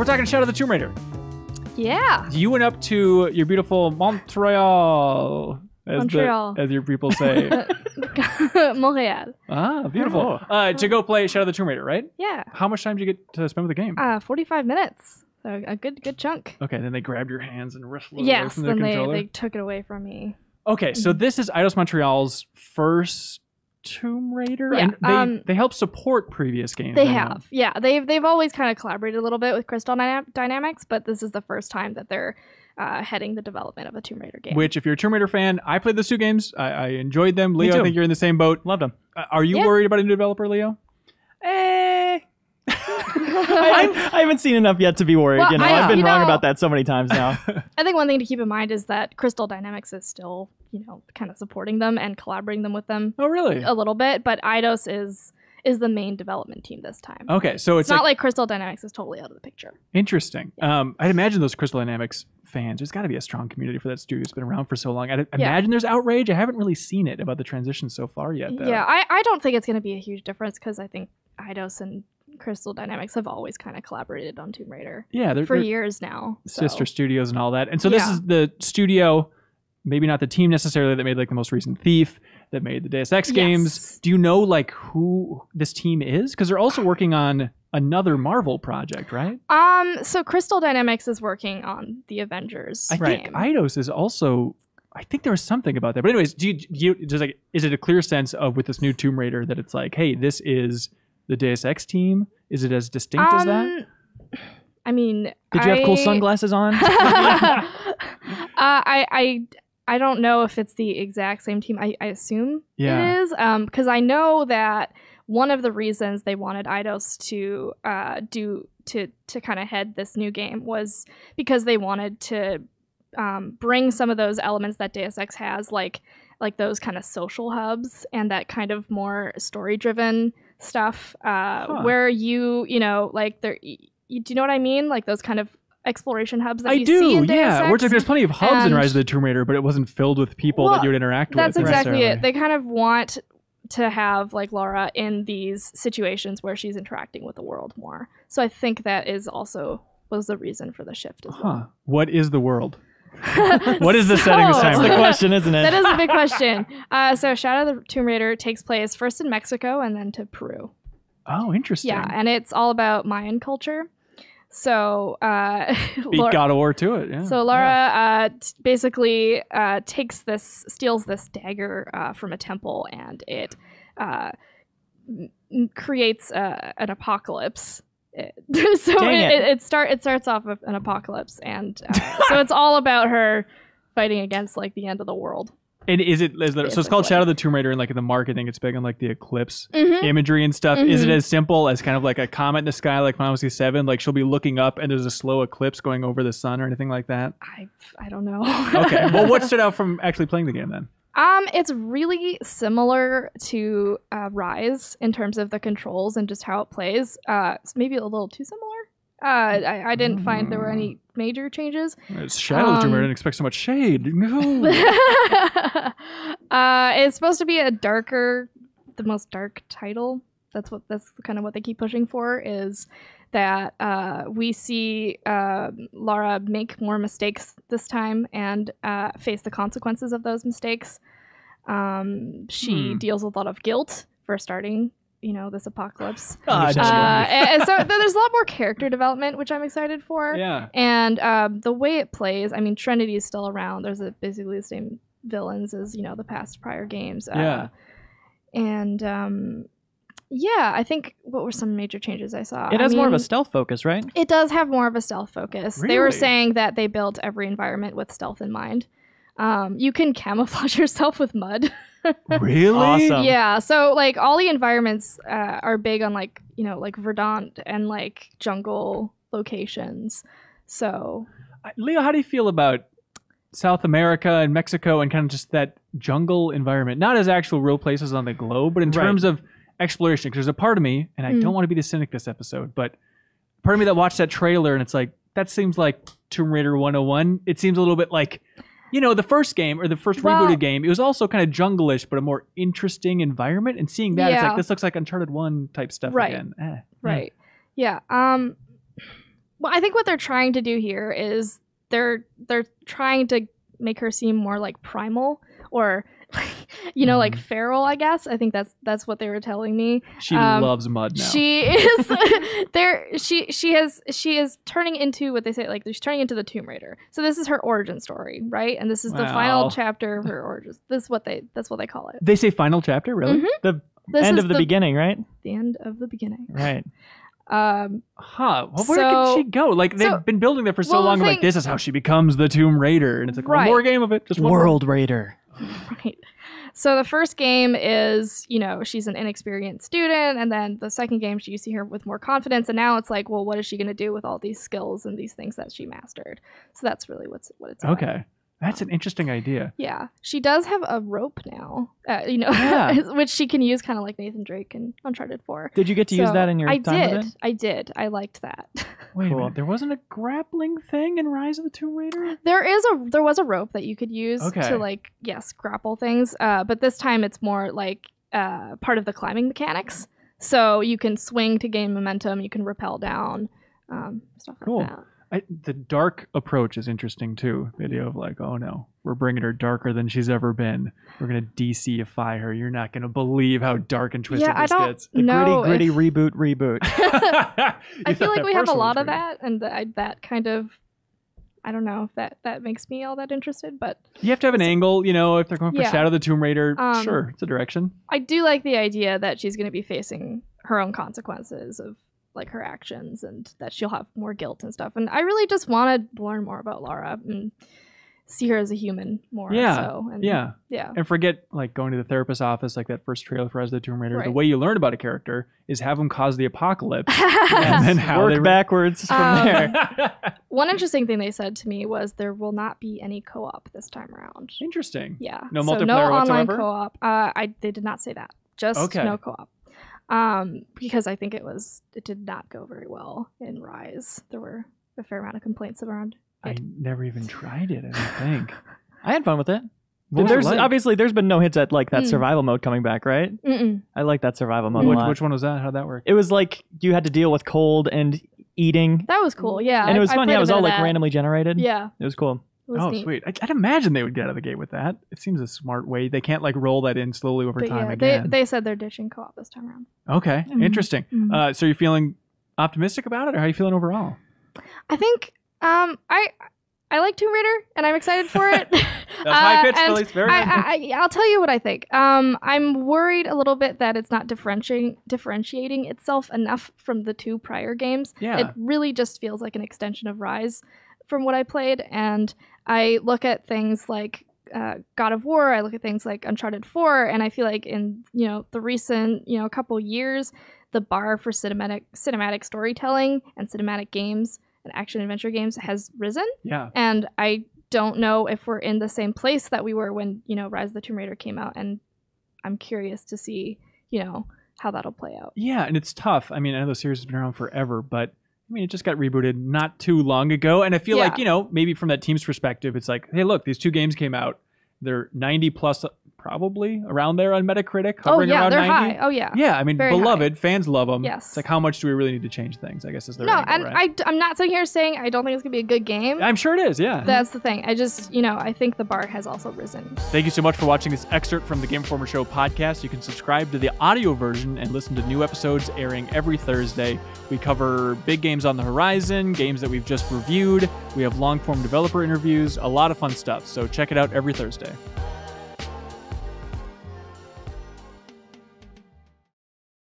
we're talking Shadow of the Tomb Raider. Yeah. You went up to your beautiful Montreal, as your people say. Montreal. Ah, beautiful. To go play Shadow of the Tomb Raider, right? Yeah. How much time did you get to spend with the game? 45 minutes. So a good chunk. Okay, then they grabbed your hands and wrestled it away Yes, from the then controller. they took it away from me. Okay, so this is Eidos Montreal's first Tomb Raider, Yeah, and they help support previous games. They I know. have, yeah. They've always kind of collaborated a little bit with Crystal Dynamics, but this is the first time that they're heading the development of a Tomb Raider game. Which, if you're a Tomb Raider fan, I played those two games. I enjoyed them. Leo, too. I think you're in the same boat. Loved them. Are you worried about a new developer, Leo? I haven't seen enough yet to be worried. Well, I've been wrong about that so many times now. I think one thing to keep in mind is that Crystal Dynamics is still, kind of supporting them and collaborating with them Oh, really? a little bit, but Eidos is the main development team this time. Okay, so It's not like Crystal Dynamics is totally out of the picture. interesting. I'd imagine those Crystal Dynamics fans, there's got to be a strong community for that studio. It's been around for so long. I'd imagine there's outrage. I haven't really seen it about the transition so far yet, though. Yeah, I don't think it's going to be a huge difference because I think Eidos and Crystal Dynamics have always kind of collaborated on Tomb Raider Yeah, for they're years now. sister studios and all that. And so this is the studio, maybe not the team necessarily, that made like the most recent Thief, that made the Deus Ex games. Do you know like who this team is? Because they're also working on another Marvel project, right? So Crystal Dynamics is working on the Avengers I think game. Eidos is also. I think there was something about that. But anyways, is it a clear sense of with this new Tomb Raider that it's like, hey, this is the Deus Ex team? Is it as distinct as that? I mean, Did you have cool sunglasses on? I don't know if it's the exact same team. I assume Yeah. it is, because I know that one of the reasons they wanted Eidos to to kind of head this new game was because they wanted to bring some of those elements that Deus Ex has, like those kind of social hubs and that kind of more story-driven stuff, where like there. Do you know what I mean? Like those kind of exploration hubs that you see in Deus Ex? Where there's plenty of hubs in And- Rise of the Tomb Raider, but it wasn't filled with people that you would interact That's with. exactly necessarily. it. They kind of want to have like Laura in these situations where she's interacting with the world more. So I think that was the reason for the shift as well. Huh. What is the world? What is the setting this time? That's the question, isn't it? That is a big question. So Shadow of the Tomb Raider takes place first in Mexico and then to Peru. Oh, interesting. Yeah, and it's all about Mayan culture. So Beat God of War to it. Yeah. So Laura basically steals this dagger from a temple, and it creates an apocalypse. So it starts off with an apocalypse, and so it's all about her fighting against like the end of the world. And so it's called Shadow of the Tomb Raider, and like in the marketing, it's big on like the eclipse imagery and stuff. Is it as simple as kind of like a comet in the sky, like Final Fantasy 7? Like she'll be looking up and there's a slow eclipse going over the sun or anything like that? I don't know. Okay. Well, what stood out from actually playing the game then? It's really similar to Rise in terms of the controls and just how it plays. It's maybe a little too similar. I didn't find there were any major changes. It's Shadow of the Tomb Raider. I didn't expect so much shade. No. It's supposed to be the most dark title. That's kind of what they keep pushing for, is that we see Lara make more mistakes this time and face the consequences of those mistakes. She deals with a lot of guilt for starting this apocalypse. And so there's a lot more character development, which I'm excited for. Yeah. And the way it plays, I mean, Trinity is still around. There's basically the same villains as, the past prior games. And I think what were some major changes I saw? It has more of a stealth focus, right? It does have more of a stealth focus. Really? They were saying that they built every environment with stealth in mind. You can camouflage yourself with mud. Really? Awesome. Yeah, so like all the environments are big on like Verdant and like jungle locations. So Leo, how do you feel about South America and Mexico and kind of just that jungle environment? Not as actual real places on the globe, but in terms of exploration. Because there's a part of me, and I don't want to be the cynic this episode, but part of me that watched that trailer and it's like, that seems like Tomb Raider 101. It seems a little bit like, the first game or the first rebooted game, it was also kind of jungle-ish, but a more interesting environment. And seeing that, it's like, this looks like Uncharted 1 type stuff again. Right. Yeah. Well, I think what they're trying to do here is they're trying to make her seem more like primal or like feral, I guess. I think that's what they were telling me. She loves mud now. She is she is turning into what they say, like she's turning into the Tomb Raider. So this is her origin story, right? And this is the final chapter of her origins. That's what they call it. They say final chapter, really? Mm-hmm. The end of the beginning, right? The end of the beginning. Right. Well, where can she go? Like they've been building that for so long. Like this is how she becomes the Tomb Raider, and it's like one more game of it. Just one World Raider. Right. So the first game is, she's an inexperienced student, and then the second game, you see her with more confidence, and now it's like, well, what is she going to do with all these skills and these things that she mastered? So that's really what it's about. Okay. That's an interesting idea. Yeah. She does have a rope now, which she can use kind of like Nathan Drake in Uncharted 4. Did you get to use that in your time with it? I did. I liked that. Wait a minute. There wasn't a grappling thing in Rise of the Tomb Raider? There was a rope that you could use to grapple things. But this time it's more like part of the climbing mechanics. So you can swing to gain momentum. You can rappel down, stuff like that. The dark approach is interesting too. The idea of like, oh no, we're bringing her darker than she's ever been. We're going to DCify her. You're not going to believe how dark and twisted this gets. The gritty reboot. I feel like we have a lot of that, and that kind of, I don't know if that makes me all that interested, but you have to have an angle, if they're going for Shadow of the Tomb Raider, sure, it's a direction. I do like the idea that she's going to be facing her own consequences of like her actions, and that she'll have more guilt and stuff. And I really just want to learn more about Lara and see her as a human more. Yeah. Yeah. And forget like going to the therapist's office, like that first trailer for Rise of the Tomb Raider. Right. The way you learn about a character is have them cause the apocalypse and then how work backwards from there. One interesting thing they said to me was there will not be any co-op this time around. Interesting. Yeah. No multiplayer online whatsoever? co-op. They did not say that. Just no co-op. Because I think it did not go very well in Rise. There were a fair amount of complaints around it. I never even tried it, I don't think. I had fun with it. Obviously there's been no hits at like that survival mode coming back, right? I like that survival mode a lot. Which one was that? How'd that work? It was like you had to deal with cold and eating. That was cool, yeah. And it was fun. Yeah, it was all like randomly generated. Yeah. It was cool. Neat. Sweet. I'd imagine they would get out of the gate with that. It seems a smart way. They can't like roll that in slowly over time again. They said they're ditching co-op this time around. Okay, interesting. So you're feeling optimistic about it, or how are you feeling overall? I think I like Tomb Raider, and I'm excited for it. That's high pitch, Philly. Very good. I'll tell you what I think. I'm worried a little bit that it's not differentiating itself enough from the two prior games. Yeah. It really just feels like an extension of Rise from what I played, and I look at things like God of War, I look at things like Uncharted 4, and I feel like in the recent couple years, the bar for cinematic storytelling and cinematic games and action adventure games has risen. Yeah. And I don't know if we're in the same place that we were when Rise of the Tomb Raider came out, and I'm curious to see how that'll play out. Yeah, and it's tough. I mean, I know the series has been around forever, but it just got rebooted not too long ago. And I feel like, maybe from that team's perspective, it's like, hey, look, these two games came out. They're 90 plus, probably around there on Metacritic. Hovering around they're 90. High. Oh, yeah. Yeah, I mean, very beloved. High. Fans love them. Yes. It's like, how much do we really need to change things, I guess, is their angle, and right? I'm not sitting here saying I don't think it's going to be a good game. I'm sure it is, yeah. That's the thing. I just, I think the bar has also risen. Thank you so much for watching this excerpt from the Game Informer Show podcast. You can subscribe to the audio version and listen to new episodes airing every Thursday. We cover big games on the horizon, games that we've just reviewed. We have long-form developer interviews, a lot of fun stuff. So check it out every Thursday.